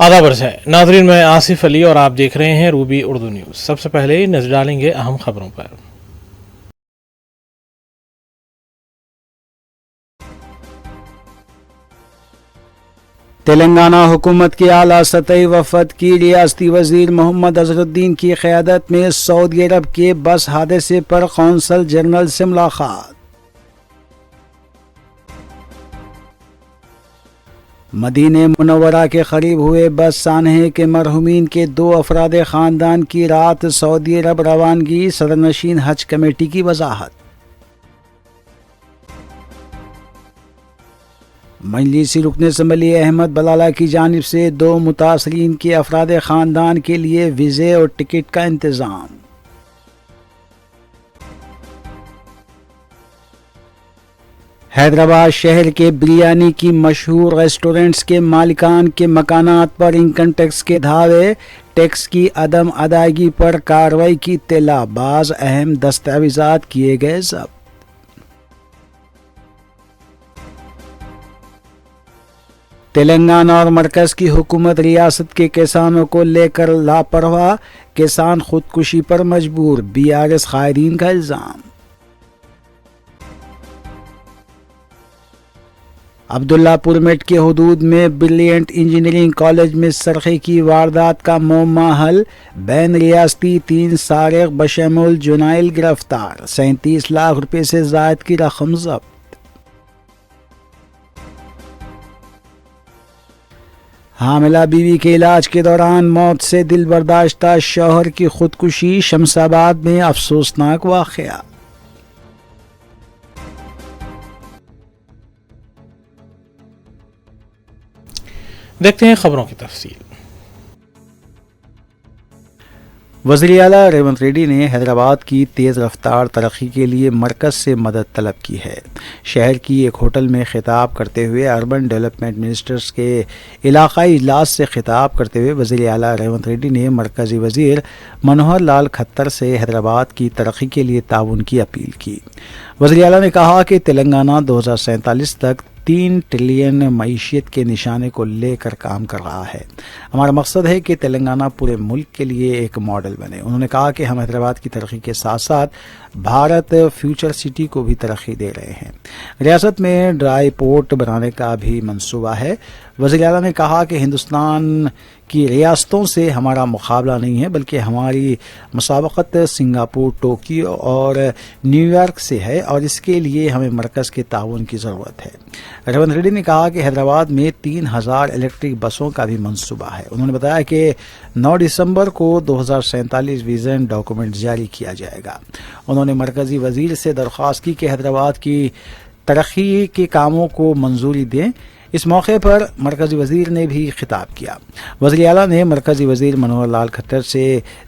آداب عرض ہے ناظرین، میں آصف علی اور آپ دیکھ رہے ہیں روبی اردو نیوز۔ سب سے پہلے نظر ڈالیں گے اہم خبروں پر۔ تلنگانہ حکومت کے اعلیٰ سطحی وفد کی ریاستی وزیر محمد اظہرالدین کی قیادت میں سعودی عرب کے بس حادثے پر قونصل جنرل سے ملاقات۔ مدینہ منورہ کے قریب ہوئے بس سانحے کے مرحومین کے 2 افراد خاندان کی رات سعودی عرب روانگی، صدرنشین حج کمیٹی کی وضاحت۔ مجلسی رکن اسمبلی احمد بلالہ کی جانب سے 2 متاثرین کے افراد خاندان کے لیے ویزے اور ٹکٹ کا انتظام۔ حیدرآباد شہر کے بریانی کی مشہور ریسٹورنٹس کے مالکان کے مکانات پر انکم ٹیکس کے دعوے، ٹیکس کی عدم ادائیگی پر کارروائی کی اطلاع، بعض اہم دستاویزات کیے گئے ضبط۔ تلنگانہ اور مرکز کی حکومت ریاست کے کسانوں کو لے کر لاپرواہ، کسان خودکشی پر مجبور، BRS قائدین کا الزام۔ عبداللہ پور میٹ کے حدود میں بریلینٹ انجینئرنگ کالج میں سرقے کی واردات کا معمہ حل، بین ریاستی 3 سارق بشمول جنائل گرفتار، 37 لاکھ روپے سے زائد کی رقم ضبط۔ حاملہ بیوی کے علاج کے دوران موت سے دل برداشتہ شوہر کی خودکشی، شمس آباد میں افسوسناک واقعہ۔ دیکھتے ہیں خبروں کی تفصیل۔ وزیر اعلیٰ ریونت ریڈی نے حیدرآباد کی تیز رفتار ترقی کے لیے مرکز سے مدد طلب کی ہے۔ شہر کی ایک ہوٹل میں خطاب کرتے ہوئے اربن ڈیولپمنٹ منسٹرز کے علاقائی اجلاس سے خطاب کرتے ہوئے وزیر اعلیٰ ریونت ریڈی نے مرکزی وزیر منوہر لال کھٹر سے حیدرآباد کی ترقی کے لیے تعاون کی اپیل کی۔ وزیر اعلیٰ نے کہا کہ تلنگانہ 2047 تک 3 ٹریلین معیشت کے نشانے کو لے کر کام کر رہا ہے۔ ہمارا مقصد ہے کہ تلنگانہ پورے ملک کے لیے ایک ماڈل بنے۔ انہوں نے کہا کہ ہم حیدرآباد کی ترقی کے ساتھ ساتھ بھارت فیوچر سٹی کو بھی ترقی دے رہے ہیں۔ ریاست میں ڈرائی پورٹ بنانے کا بھی منصوبہ ہے۔ وزیر اعلیٰ نے کہا کہ ہندوستان کی ریاستوں سے ہمارا مقابلہ نہیں ہے، بلکہ ہماری مسابقت سنگاپور، ٹوکیو اور نیو یارک سے ہے، اور اس کے لیے ہمیں مرکز کے تعاون کی ضرورت ہے۔ ریونت ریڈی نے کہا کہ حیدرآباد میں 3000 الیکٹرک بسوں کا بھی منصوبہ ہے۔ انہوں نے بتایا کہ 9 دسمبر کو 2047 ویژن ڈاکومنٹ جاری کیا جائے گا۔ انہوں نے مرکزی وزیر سے درخواست کی کہ حیدرآباد کی ترقی کے کاموں کو منظوری دیں۔ اس موقع پر مرکزی وزیر نے بھی خطاب کیا۔ وزیر اعلیٰ نے مرکزی وزیر منوہر لال کھٹر سے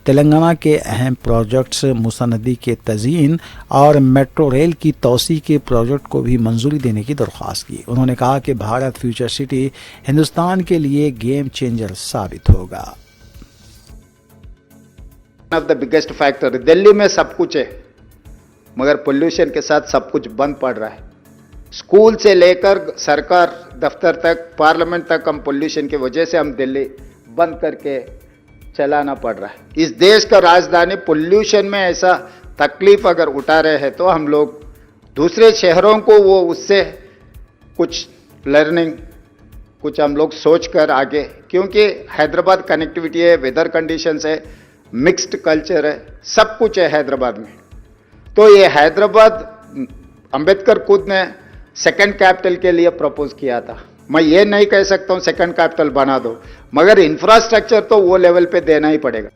تلنگانہ کے اہم پروجیکٹس موسی ندی کے تزئین اور میٹرو ریل کی توسیع کے پروجیکٹ کو بھی منظوری دینے کی درخواست کی۔ انہوں نے کہا کہ بھارت فیوچر سٹی ہندوستان کے لیے گیم چینجر ثابت ہوگا۔ One of the biggest factor Delhi میں سب کچھ ہے، مگر پولیوشن کے ساتھ سب کچھ بند پڑ رہا ہے۔ اسکول سے لے کر سرکار دفتر تک، پارلیمنٹ تک ہم پولیوشن کی وجہ سے ہم دلی بند کر کے چلانا پڑ رہا ہے۔ اس دیش کا راجدھانی پولیوشن میں ایسا تکلیف اگر اٹھا رہے ہیں تو ہم لوگ دوسرے شہروں کو وہ اس سے کچھ لرننگ، کچھ ہم لوگ سوچ کر آگے، کیونکہ حیدرآباد کنیکٹیویٹی ہے، ویدر کنڈیشنز ہے، مکسڈ کلچر ہے، سب کچھ ہے حیدرآباد میں۔ تو یہ حیدرآباد امبیڈکر خود نے 2nd کیپٹل کے لیے پروپوز کیا تھا۔ میں یہ نہیں کہہ سکتا ہوں 2nd کیپٹل بنا دو، مگر انفراسٹرکچر تو وہ لیول پہ دینا ہی پڑے گا۔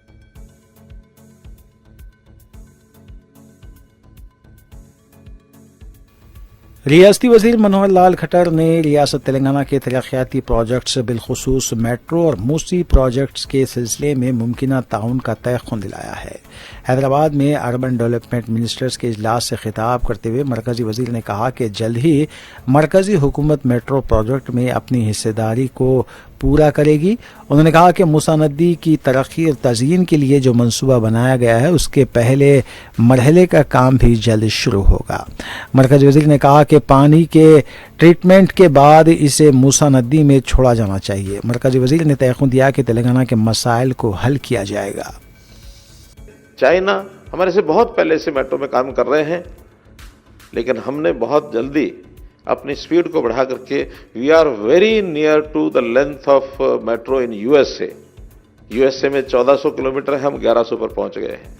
ریاستی وزیر منوہر لال کھٹر نے ریاست تلنگانہ کے ترقیاتی پروجیکٹس بالخصوص میٹرو اور موسی پروجیکٹس کے سلسلے میں ممکنہ تعاون کا تیقن دلایا ہے۔ حیدرآباد میں اربن ڈیولپمنٹ منسٹرز کے اجلاس سے خطاب کرتے ہوئے مرکزی وزیر نے کہا کہ جلد ہی مرکزی حکومت میٹرو پروجیکٹ میں اپنی حصہ داری کو پورا کرے گی۔ انہوں نے کہا کہ موسی ندی کی ترقی اور تزئین کے لیے جو منصوبہ بنایا گیا ہے اس کے پہلے مرحلے کا کام بھی جلد شروع ہوگا۔ مرکزی وزیر نے کہا کہ پانی کے ٹریٹمنٹ کے بعد اسے موسی ندی میں چھوڑا جانا چاہیے۔ مرکزی وزیر نے تیقن دیا کہ تلنگانہ کے مسائل کو حل کیا جائے گا۔ چائنا ہمارے سے بہت پہلے سے میٹرو میں کام کر رہے ہیں، لیکن ہم نے بہت جلدی اپنی سپیڈ کو بڑھا کر کے we are very near to the length of metro in U S A میں 1400 کلومیٹر ہے، ہم 1100 پر پہنچ گئے ہیں۔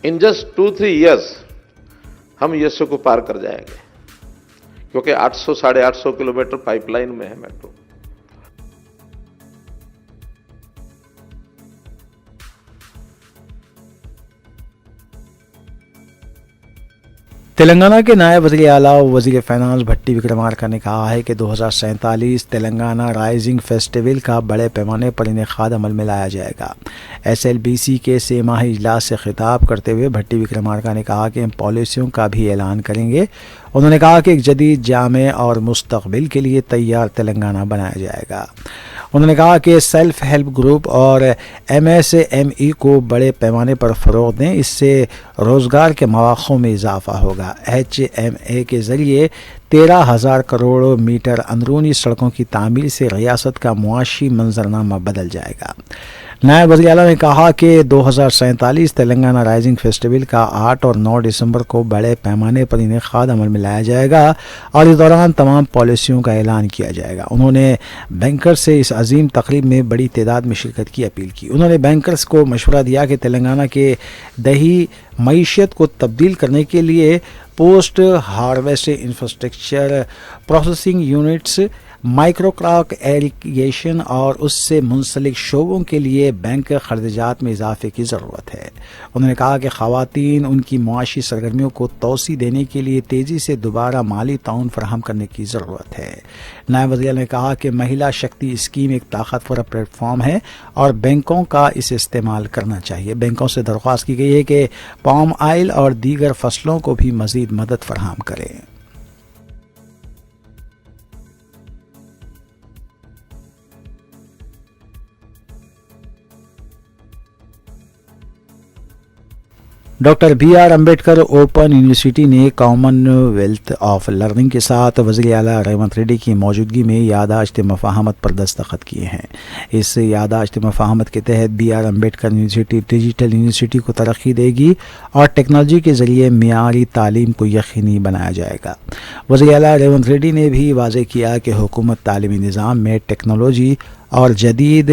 ان جسٹ 2-3 ایئرس ہم یو ایس اے کو پار کر جائیں گے، کیونکہ 800-850 کلومیٹر پائپ لائن میں ہے میٹرو۔ تلنگانہ کے نائب وزیر اعلیٰ و وزیر فائنانس بھٹی وکرمارکا نے کہا ہے کہ 2047 تلنگانہ رائزنگ فیسٹیول کا بڑے پیمانے پر انعقاد عمل میں لایا جائے گا۔ SLBC کے 6 ماہی اجلاس سے خطاب کرتے ہوئے بھٹی وکرمارکا نے کہا کہ ہم پالیسیوں کا بھی اعلان کریں گے۔ انہوں نے کہا کہ ایک جدید، جامع اور مستقبل کے لیے تیار تلنگانہ بنایا جائے گا۔ انہوں نے کہا کہ سیلف ہیلپ گروپ اور MSME کو بڑے پیمانے پر فروغ دیں، اس سے روزگار کے مواقع میں اضافہ ہوگا۔ HMA کے ذریعے 13,000 کروڑ میٹر اندرونی سڑکوں کی تعمیر سے ریاست کا معاشی منظرنامہ بدل جائے گا۔ نائب وزیر اعلیٰ نے کہا کہ 2047 تلنگانہ رائزنگ فیسٹیول کا 8 اور 9 دسمبر کو بڑے پیمانے پر انعقاد عمل میں لایا جائے گا اور اس دوران تمام پالیسیوں کا اعلان کیا جائے گا۔ انہوں نے بینکرز سے اس عظیم تقریب میں بڑی تعداد میں شرکت کی اپیل کی۔ انہوں نے بینکرز کو مشورہ دیا کہ تلنگانہ کے دیہی معیشت کو تبدیل کرنے کے لیے post harvest infrastructure, processing units, micro crop irrigation اور اس سے منسلک شعبوں کے لیے بینک خرچات میں اضافے کی ضرورت ہے۔ انہوں نے کہا کہ خواتین ان کی معاشی سرگرمیوں کو توسیع دینے کے لیے تیزی سے دوبارہ مالی تعاون فراہم کرنے کی ضرورت ہے۔ نائب وزیر نے کہا کہ مہیلا شکتی اسکیم ایک طاقتور پلیٹ فارم ہے اور بینکوں کا اسے استعمال کرنا چاہیے۔ بینکوں سے درخواست کی گئی ہے کہ پام آئل اور دیگر فصلوں کو بھی مزید مدد فراہم کریں۔ Doctor BR Ambedkar open university نے کامن ویلتھ آف لرننگ کے ساتھ وزیر اعلیٰ ریونت ریڈی کی موجودگی میں یادداشت مفاہمت پر دستخط کیے ہیں۔ اس یادداشت مفاہمت کے تحت BR Ambedkar university digital university کو ترقی دے گی اور ٹیکنالوجی کے ذریعے معیاری تعلیم کو یقینی بنایا جائے گا۔ وزیر اعلیٰ ریونت ریڈی نے بھی واضح کیا کہ حکومت تعلیمی نظام میں ٹیکنالوجی اور جدید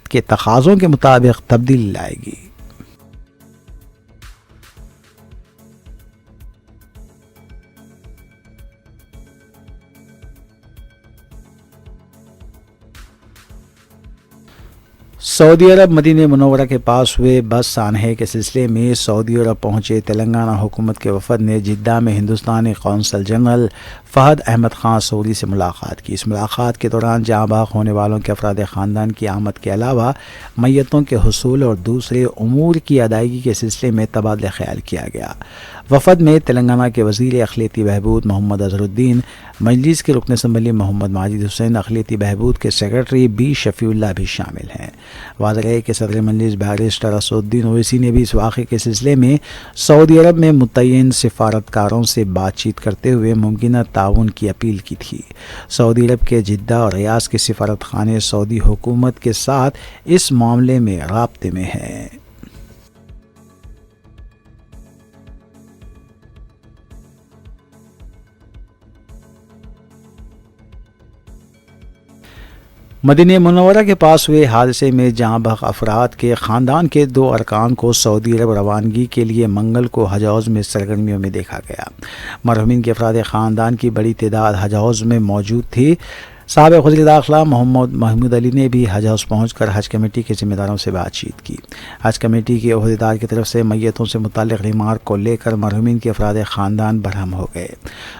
کے تقاضوں کے مطابق تبدیلی لائے گی۔ سعودی عرب مدینہ منورہ کے پاس ہوئے بس سانحے کے سلسلے میں سعودی عرب پہنچے تلنگانہ حکومت کے وفد نے جدہ میں ہندوستانی قونصل جنرل فہد احمد خان سعودی سے ملاقات کی۔ اس ملاقات کے دوران جاں بحق ہونے والوں کے افراد خاندان کی آمد کے علاوہ میتوں کے حصول اور دوسرے امور کی ادائیگی کے سلسلے میں تبادلہ خیال کیا گیا۔ وفد میں تلنگانہ کے وزیر اقلیتی بہبود محمد اظہر الدین، مجلس کے رکن اسمبلی محمد ماجد حسین، اقلیتی بہبود کے سیکرٹری بی شفیع اللہ بھی شامل ہیں۔ واضح ہے کہ صدر مجلس بیرسٹر اسد الدین اویسی نے بھی اس واقعے کے سلسلے میں سعودی عرب میں متعین سفارتکاروں سے بات چیت کرتے ہوئے ممکنہ تعاون کی اپیل کی تھی۔ سعودی عرب کے جدہ اور ریاض کے سفارت خانے سعودی حکومت کے ساتھ اس معاملے میں رابطے میں ہیں۔ مدینہ منورہ کے پاس ہوئے حادثے میں جاں بحق افراد کے خاندان کے 2 ارکان کو سعودی عرب روانگی کے لیے منگل کو حج ہاؤس میں سرگرمیوں میں دیکھا گیا۔ مرحومین کے افراد خاندان کی بڑی تعداد حج ہاؤس میں موجود تھی۔ سابق وزیر داخلہ محمد محمود علی نے بھی حج ہاؤس پہنچ کر حج کمیٹی کے ذمہ داروں سے بات چیت کی۔ حج کمیٹی کے عہدیدار کی طرف سے میتوں سے متعلق ریمارک کو لے کر مرحومین کے افراد خاندان برہم ہو گئے۔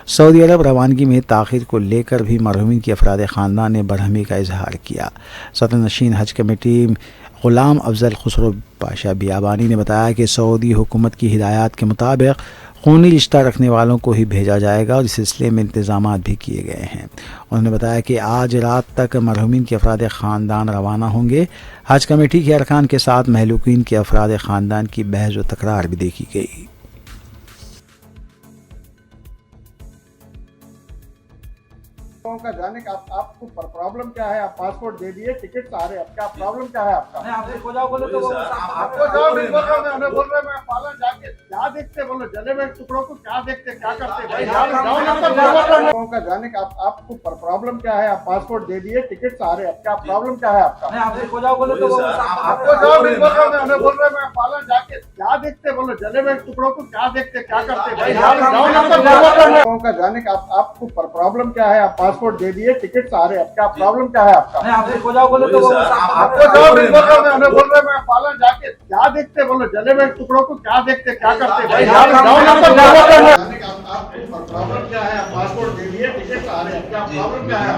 سعودی عرب روانگی میں تاخیر کو لے کر بھی مرحومین کے افراد خاندان نے برہمی کا اظہار کیا۔ صدر نشین حج کمیٹی غلام افضل خسرو پاشا بیابانی نے بتایا کہ سعودی حکومت کی ہدایات کے مطابق خونی رشتہ رکھنے والوں کو ہی بھیجا جائے گا اور اس سلسلے میں انتظامات بھی کیے گئے ہیں۔ انہوں نے بتایا کہ آج رات تک مرحومین کے افراد خاندان روانہ ہوں گے۔ حج کمیٹی کے ارکان کے ساتھ مہلوکین کے افراد خاندان کی بحث و تکرار بھی دیکھی گئی۔ کا جانے کا آپ کو پرابلم کیا ہے؟ آپ پاسپورٹ دے دیے، ٹکٹ آ رہے، اب کیا پرابلم کیا ہے آپ کا؟ آپ کو جاؤ نہیں بول رہا، میں بول رہا میں پالن جا کے کیا دیکھتے، بولو جلے ہوئے ٹکڑوں کو کیا دیکھتے، کیا کرتے بھائی؟ جاؤ کا جانے کا آپ کو پرابلم کیا ہے؟ آپ پاسپورٹ دے دیے، ٹکٹ آ رہے، اب کیا پرابلم کیا ہے آپ کا؟ آپ کو جاؤ نہیں بول رہا، میں بول رہا میں پالن جا کے کیا دیکھتے، بولو جلے ہوئے ٹکڑوں کو کیا دیکھتے، کیا کرتے بھائی؟ جاؤ کا جانے کا آپ کو پرابلم کیا ہے؟ آپ پاسپورٹ دے دیے، ٹکٹ آ رہے، اب کیا پرابلم کیا ہے آپ کا؟ آپ کو جاؤ نہیں بول رہا، میں بول رہا میں پالن جا کے کیا دیکھتے، بولو جلے ہوئے ٹکڑوں کو کیا دیکھتے، کیا کرتے بھائی؟ آپ کو پرابلم کیا ہے؟ آپ پاسپورٹ دے دیے، ٹکٹ آ رہے، اب کیا پرابلم کیا ہے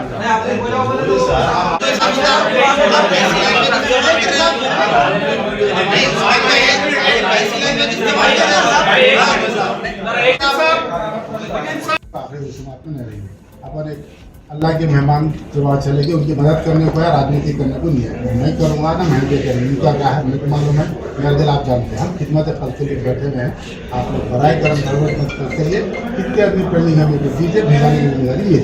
اپن ایک اللہ کے مہمان جو وہاں چلے گئے ان کی مدد کرنے کو ہے، راجنیتی کرنے کو نہیں ہے۔ میں کروں گا نا محنت کریں ان کا کیا ہے میرے کو معلوم ہے، میرا دل آپ جانتے ہیں، ہم خدمت خلق کے لیے بیٹھے ہوئے ہیں۔ آپ لوگ برائے کرم ضرورت مت کرتے ہیں، کتنے آدمی پینڈنگ ہے میرے دیجیے، بھیجانے کی ذمہ داری یہ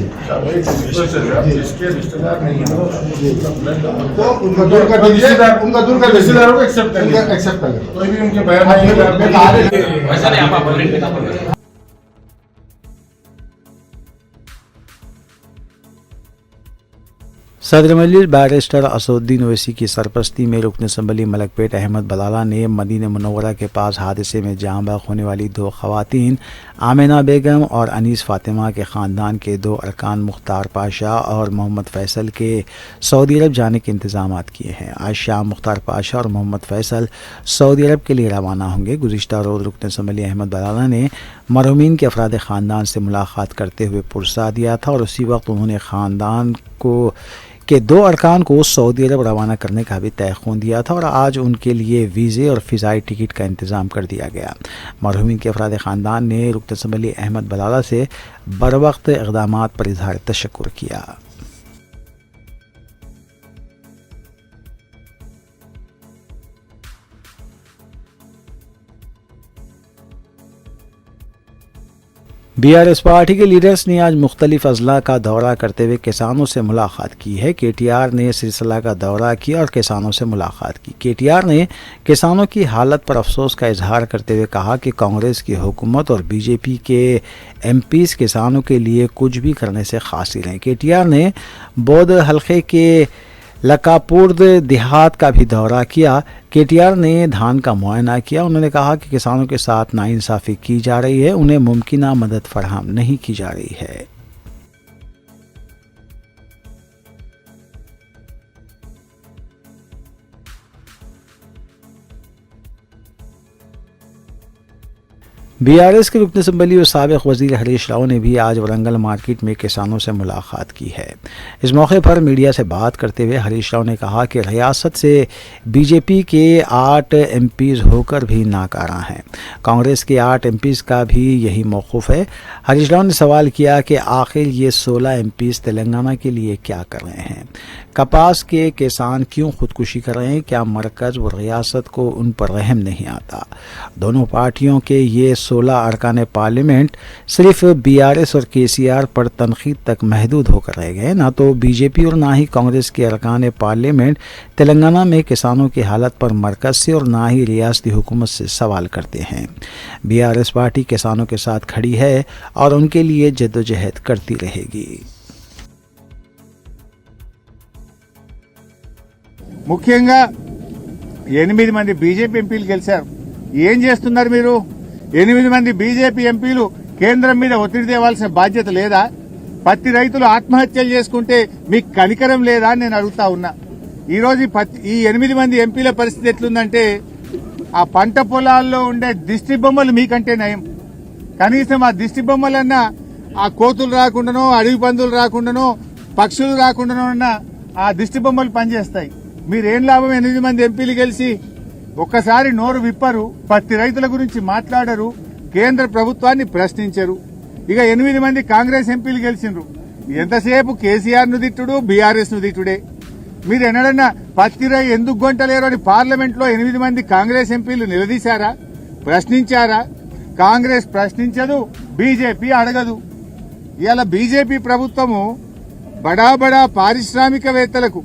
تو ان کا دور کر دیجیے، ان کا دور کر رشتے داروں کو ایکسیپٹ کر لیں، کوئی بھی ان کے بیان صدر مجلس بیرسٹر اسدالدین اویسی کی سرپرستی میں رکن اسمبلی ملک پیٹ احمد بلالہ نے مدینہ منورہ کے پاس حادثے میں جاں بحق ہونے والی 2 خواتین آمنہ بیگم اور انیس فاطمہ کے خاندان کے 2 ارکان مختار پاشا اور محمد فیصل کے سعودی عرب جانے کے انتظامات کیے ہیں۔ آج شام مختار پاشا اور محمد فیصل سعودی عرب کے لیے روانہ ہوں گے۔ گزشتہ روز رکن اسمبلی احمد بلالہ نے مرحومین کے افراد خاندان سے ملاقات کرتے ہوئے پرسہ دیا تھا اور اسی وقت انہوں نے خاندان کے 2 ارکان کو سعودی عرب روانہ کرنے کا بھی تیقن دیا تھا اور آج ان کے لیے ویزے اور فضائی ٹکٹ کا انتظام کر دیا گیا۔ مرحومین کے افراد خاندان نے رکن اسمبلی احمد بلالہ سے بروقت اقدامات پر اظہار تشکر کیا۔ BRS پارٹی کے لیڈرز نے آج مختلف اضلاع کا دورہ کرتے ہوئے کسانوں سے ملاقات کی ہے۔ KTR نے سرسلہ کا دورہ کیا اور کسانوں سے ملاقات کی۔ KTR نے کسانوں کی حالت پر افسوس کا اظہار کرتے ہوئے کہا کہ کانگریس کی حکومت اور BJP کے MPs کسانوں کے لیے کچھ بھی کرنے سے قاصر ہیں۔ KTR نے بودھ حلقے کے لکاپورد دیہات کا بھی دورہ کیا۔ KTR نے دھان کا معائنہ کیا۔ انہوں نے کہا کہ کسانوں کے ساتھ ناانصافی کی جا رہی ہے، انہیں ممکنہ مدد فراہم نہیں کی جا رہی ہے۔ BRS کے رکن اسمبلی اور سابق وزیر ہریش راؤ نے بھی آج ورنگل مارکیٹ میں کسانوں سے ملاقات کی ہے۔ اس موقع پر میڈیا سے بات کرتے ہوئے ہریش راؤ نے کہا کہ ریاست سے BJP کے 8 MPs ہو کر بھی ناکارہ ہیں۔ کانگریس کے 8 MPs کا بھی یہی موقف ہے۔ ہریش راؤ نے سوال کیا کہ آخر یہ 16 MPs تلنگانہ کے لیے کیا کر رہے ہیں؟ کپاس کے کسان کیوں خودکشی کر رہے ہیں؟ کیا مرکز و ریاست کو ان پر رحم نہیں آتا؟ دونوں پارٹیوں کے یہ 16 ارکان پارلیمنٹ صرف BRS اور KCR پر تنقید تک محدود ہو کر رہ گئے۔ نہ تو BJP اور نہ ہی کانگریس کے ارکان پارلیمنٹ تلنگانہ میں کسانوں کی حالت پر مرکز سے اور نہ ہی ریاستی حکومت سے سوال کرتے ہیں۔ BRS پارٹی کسانوں کے ساتھ کھڑی ہے اور ان کے لیے جدوجہد کرتی رہے گی۔ ముఖ్యంగా 8 మంది బీజేపీ ఎంపీలు గెలిచారు. ఏం చేస్తున్నారు మీరు? 8 మంది బీజేపీ ఎంపీలు కేంద్రం మీద ఒత్తిడి తేవాల్సిన బాధ్యత లేదా? పత్తి రైతులు ఆత్మహత్యలు చేసుకుంటే మీకు కనికరం లేదా అని నేను అడుగుతా ఉన్నా. ఈ రోజు ఈ 8 మంది ఎంపీల పరిస్థితి ఎట్లుందంటే ఆ పంట పొలాల్లో ఉండే దిష్టి బొమ్మలు మీకంటే నయం. కనీసం ఆ దిష్టి బొమ్మలన్నా ఆ కోతులు రాకుండానో, అడవి పందులు రాకుండానో, పక్షులు రాకుండానో ఆ దిష్టి బొమ్మలు పనిచేస్తాయి. మీరేం లాభం 8 మంది ఎంపీలు గెలిచి? ఒక్కసారి నోరు విప్పరు, పత్తి రైతుల గురించి మాట్లాడరు, కేంద్ర ప్రభుత్వాన్ని ప్రశ్నించరు. ఇక 8 మంది కాంగ్రెస్ ఎంపీలు గెలిచిండ్రు. ఎంతసేపు కేసీఆర్ ను తిట్టుడు, బీఆర్ఎస్ ను తిట్టుడే. మీరు ఎన్నడన్నా పత్తి రై ఎందుకు గొంటలేరు అని పార్లమెంట్ లో 8 మంది కాంగ్రెస్ ఎంపీలు నిలదీశారా, ప్రశ్నించారా? కాంగ్రెస్ ప్రశ్నించదు, బీజేపీ అడగదు. ఇవాళ బీజేపీ ప్రభుత్వము బడా బడా పారిశ్రామికవేత్తలకు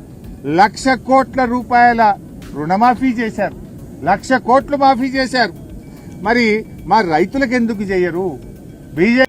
1,00,000 కోట్ల రూపాయల రుణమాఫీ చేశారు, 1,00,000 కోట్లు మాఫీ చేశారు. మరి మా రైతులకు ఎందుకు చేయరు? బీజేపీ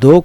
2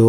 2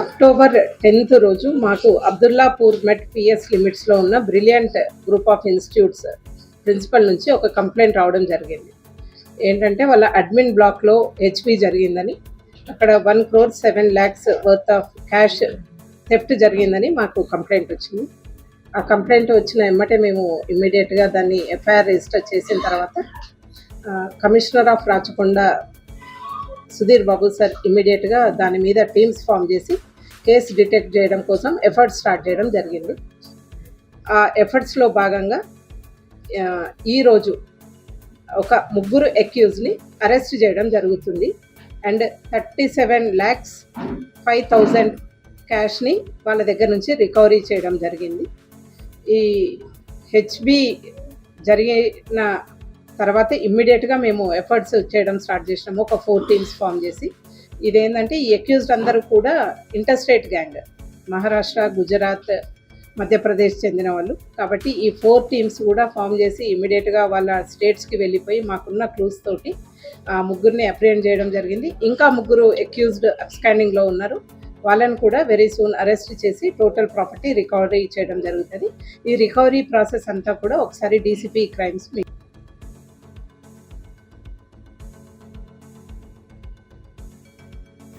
అక్టోబర్ 10th రోజు మాకు అబ్దుల్లాపూర్ మెట్ PS లిమిట్స్లో ఉన్న brilliant group of institutes principal నుంచి ఒక కంప్లైంట్ రావడం జరిగింది. ఏంటంటే వాళ్ళ అడ్మిన్ బ్లాక్లో HP జరిగిందని, అక్కడ 1,07 lakhs worth of cash theft జరిగిందని మాకు కంప్లైంట్ వచ్చింది. ఆ కంప్లైంట్ వచ్చిన ఎమ్మటే మేము ఇమ్మీడియట్గా దాన్ని FIR రిజిస్టర్ చేసిన తర్వాత commissioner of Rachakonda Sudheer Babu sir ఇమ్మీడియట్గా దాని మీద టీమ్స్ ఫామ్ చేసి కేసు డిటెక్ట్ చేయడం కోసం ఎఫర్ట్స్ స్టార్ట్ చేయడం జరిగింది. ఆ ఎఫర్ట్స్లో భాగంగా ఈరోజు ఒక ముగ్గురు అక్యూజ్ని అరెస్ట్ చేయడం జరుగుతుంది. అండ్ 37,05,000 క్యాష్ని వాళ్ళ దగ్గర నుంచి రికవరీ చేయడం జరిగింది. ఈ హెచ్బి జరిగిన తర్వాత ఇమ్మీడియట్గా మేము ఎఫర్ట్స్ చేయడం స్టార్ట్ చేసినాము. ఒక 4 టీమ్స్ ఫామ్ చేసి, ఇదేంటంటే ఈ అక్యూజ్డ్ అందరూ కూడా ఇంటర్స్టేట్ గ్యాంగ్, మహారాష్ట్ర, గుజరాత్, మధ్యప్రదేశ్ చెందిన వాళ్ళు. కాబట్టి ఈ 4 టీమ్స్ కూడా ఫామ్ చేసి ఇమ్మీడియట్గా వాళ్ళ స్టేట్స్కి వెళ్ళిపోయి మాకున్న క్లూస్ తోటి ఆ ముగ్గురిని అప్రిహెండ్ చేయడం జరిగింది. ఇంకా ముగ్గురు అక్యూజ్డ్ అబ్స్కాండింగ్లో ఉన్నారు. వాళ్ళని కూడా వెరీ సూన్ అరెస్ట్ చేసి టోటల్ ప్రాపర్టీ రికవరీ చేయడం జరుగుతుంది. ఈ రికవరీ ప్రాసెస్ అంతా కూడా ఒకసారి డీసీపీ క్రైమ్స్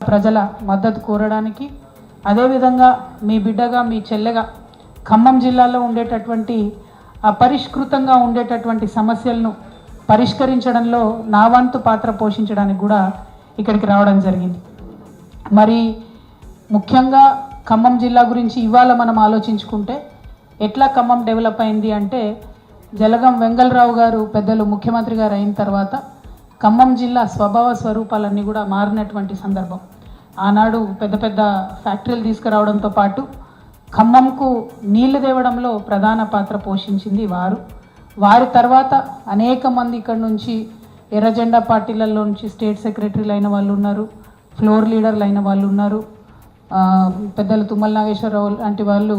ప్రజల మద్దతు కోరడానికి, అదేవిధంగా మీ బిడ్డగా మీ చెల్లెగా ఖమ్మం జిల్లాలో ఉండేటటువంటి అపరిష్కృతంగా ఉండేటటువంటి సమస్యలను పరిష్కరించడంలో నా వంతు పాత్ర పోషించడానికి కూడా ఇక్కడికి రావడం జరిగింది. మరి ముఖ్యంగా ఖమ్మం జిల్లా గురించి ఇవాళ మనం ఆలోచించుకుంటే ఎట్లా ఖమ్మం డెవలప్ అయింది అంటే, జలగం వెంగళరావు గారు పెద్దలు ముఖ్యమంత్రి గారు అయిన తర్వాత ఖమ్మం జిల్లా స్వభావ స్వరూపాలన్నీ కూడా మారినటువంటి సందర్భం. ఆనాడు పెద్ద పెద్ద ఫ్యాక్టరీలు తీసుకురావడంతో పాటు ఖమ్మంకు నీళ్లు తేవడంలో ప్రధాన పాత్ర పోషించింది వారు. వారి తర్వాత అనేక మంది ఇక్కడ నుంచి ఎర్రజెండా పార్టీలలో నుంచి స్టేట్ సెక్రటరీలు అయిన వాళ్ళు ఉన్నారు, ఫ్లోర్ లీడర్లు అయిన వాళ్ళు ఉన్నారు, పెద్దలు తుమ్మల నాగేశ్వరరావు లాంటి వాళ్ళు.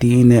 3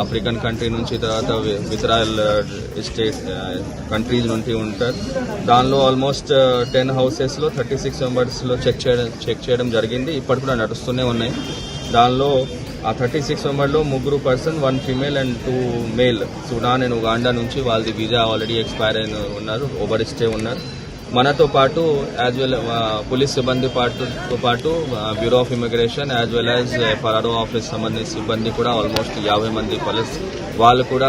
ఆఫ్రికన్ కంట్రీ నుంచి తర్వాత విత్రాల్ స్టేట్ కంట్రీస్ నుండి ఉంటారు. దానిలో ఆల్మోస్ట్ 10 హౌసెస్లో 36 మెంబర్స్లో చెక్ చేయడం జరిగింది. ఇప్పటి కూడా నడుస్తూనే ఉన్నాయి. దానిలో ఆ 36 మెంబర్లో 3 person, 1 female and 2 male Sudan and Uganda నుంచి వాళ్ళది వీజా ఆల్రెడీ ఎక్స్పైర్ అయిన ఉన్నారు, ఓవర్ స్టే ఉన్నారు. మనతో పాటు యాజ్ వెల్ పోలీస్ సిబ్బంది తో పాటు bureau of immigration as well as ఫరారో ఆఫీస్ సంబంధించిన సిబ్బంది కూడా ఆల్మోస్ట్ 50 మంది ప్లస్ వాళ్ళు కూడా।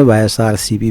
YSRCP